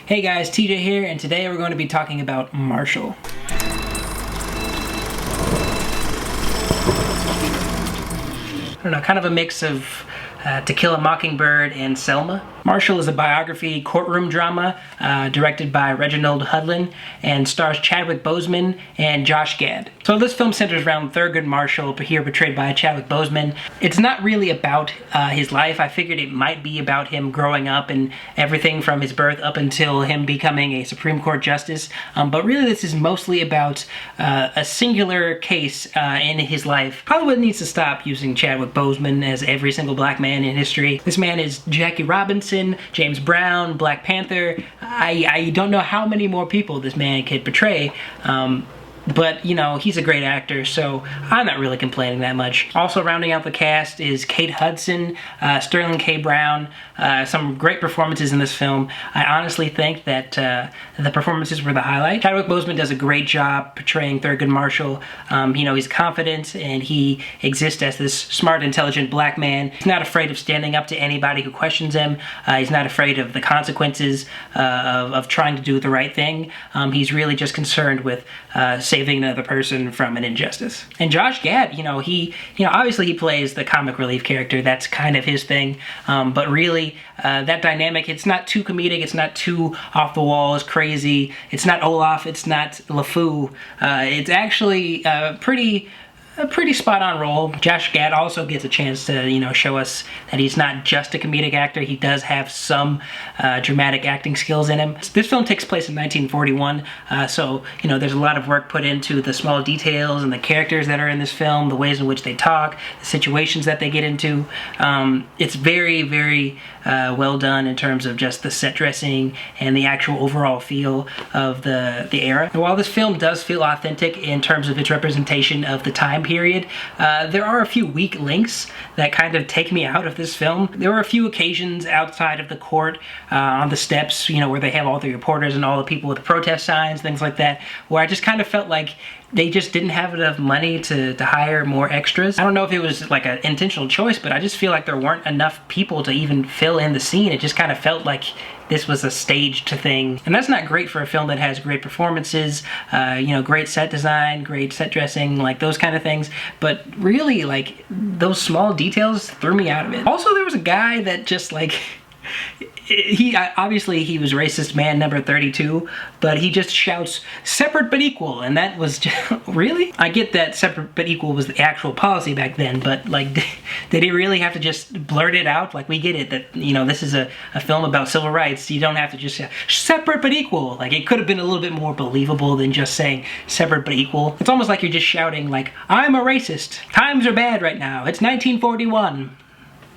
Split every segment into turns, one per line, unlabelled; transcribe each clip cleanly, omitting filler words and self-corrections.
Hey guys, TJ here, and today we're going to be talking about Marshall. I don't know, kind of a mix of To Kill a Mockingbird and Selma. Marshall is a biography courtroom drama directed by Reginald Hudlin and stars Chadwick Boseman and Josh Gad. So this film centers around Thurgood Marshall, here portrayed by Chadwick Boseman. It's not really about his life. I figured it might be about him growing up and everything from his birth up until him becoming a Supreme Court justice. But really this is mostly about a singular case in his life. Hollywood needs to stop using Chadwick Boseman as every single black man in history. This man is Jackie Robinson, James Brown, Black Panther. I don't know how many more people this man could portray. But, you know, he's a great actor, so I'm not really complaining that much. Also rounding out the cast is Kate Hudson, Sterling K. Brown, some great performances in this film. I honestly think that the performances were the highlight. Chadwick Boseman does a great job portraying Thurgood Marshall. You know, he's confident and he exists as this smart, intelligent black man. He's not afraid of standing up to anybody who questions him. He's not afraid of the consequences of trying to do the right thing. He's really just concerned with saving another person from an injustice. And Josh Gad, obviously he plays the comic relief character. That's kind of his thing. But really, that dynamic, it's not too comedic. It's not too off the walls, crazy. It's not Olaf. It's not LeFou. It's actually a pretty spot-on role. Josh Gad also gets a chance to, show us that he's not just a comedic actor. He does have some dramatic acting skills in him. This film takes place in 1941, so, there's a lot of work put into the small details and the characters that are in this film, the ways in which they talk, the situations that they get into. It's very, very well done in terms of just the set dressing and the actual overall feel of the era. And while this film does feel authentic in terms of its representation of the time period, there are a few weak links that kind of take me out of this film. There were a few occasions outside of the court, on the steps, where they have all the reporters and all the people with the protest signs, things like that, where I just kind of felt like they just didn't have enough money to hire more extras. I don't know if it was like an intentional choice, but I just feel like there weren't enough people to even fill in the scene. It just kind of felt like this was a staged thing. And that's not great for a film that has great performances, great set design, great set dressing, like those kind of things. But really, like, those small details threw me out of it. Also, there was a guy that just like, obviously he was racist man number 32, but he just shouts separate but equal, and that was just, really? I get that separate but equal was the actual policy back then, but like, did he really have to just blurt it out? Like, we get it that, this is a film about civil rights. You don't have to just say separate but equal. Like, it could have been a little bit more believable than just saying separate but equal. It's almost like you're just shouting like, I'm a racist. Times are bad right now. It's 1941.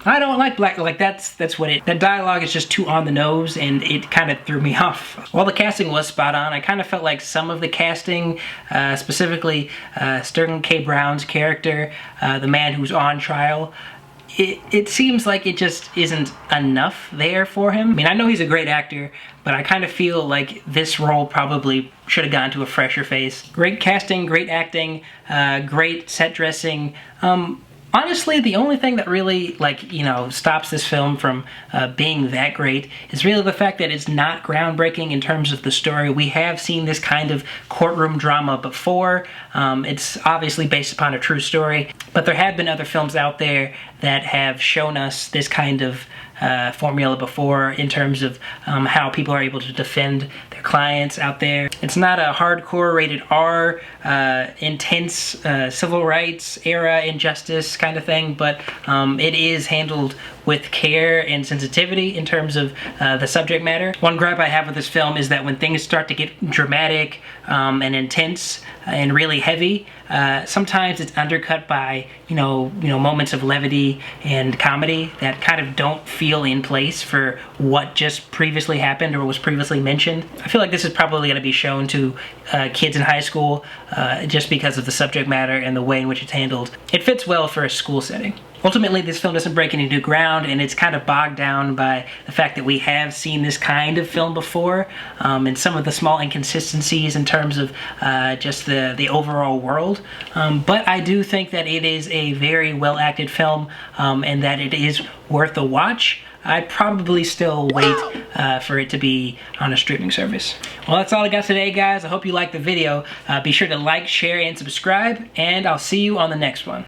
I don't like black, like that's what that dialogue is just too on the nose, and it kind of threw me off. While the casting was spot on, I kind of felt like some of the casting, specifically Sterling K. Brown's character, the man who's on trial, it seems like it just isn't enough there for him. I mean, I know he's a great actor, but I kind of feel like this role probably should have gone to a fresher face. Great casting, great acting, great set dressing. Honestly, the only thing that really, stops this film from being that great is really the fact that it's not groundbreaking in terms of the story. We have seen this kind of courtroom drama before. It's obviously based upon a true story, but there have been other films out there that have shown us this kind of formula before in terms of how people are able to defend their clients out there. It's not a hardcore rated R, intense civil rights era injustice kind of thing, but it is handled with care and sensitivity in terms of the subject matter. One gripe I have with this film is that when things start to get dramatic and intense and really heavy, sometimes it's undercut by moments of levity and comedy that kind of don't feel in place for what just previously happened or was previously mentioned. I feel like this is probably going to be shown to kids in high school just because of the subject matter and the way in which it's handled. It fits well for a school setting. Ultimately, this film doesn't break any new ground, and it's kind of bogged down by the fact that we have seen this kind of film before, and some of the small inconsistencies in terms of just the overall world. But I do think that it is a very well-acted film, and that it is worth a watch. I'd probably still wait for it to be on a streaming service. Well, that's all I got today, guys. I hope you liked the video. Be sure to like, share, and subscribe, and I'll see you on the next one.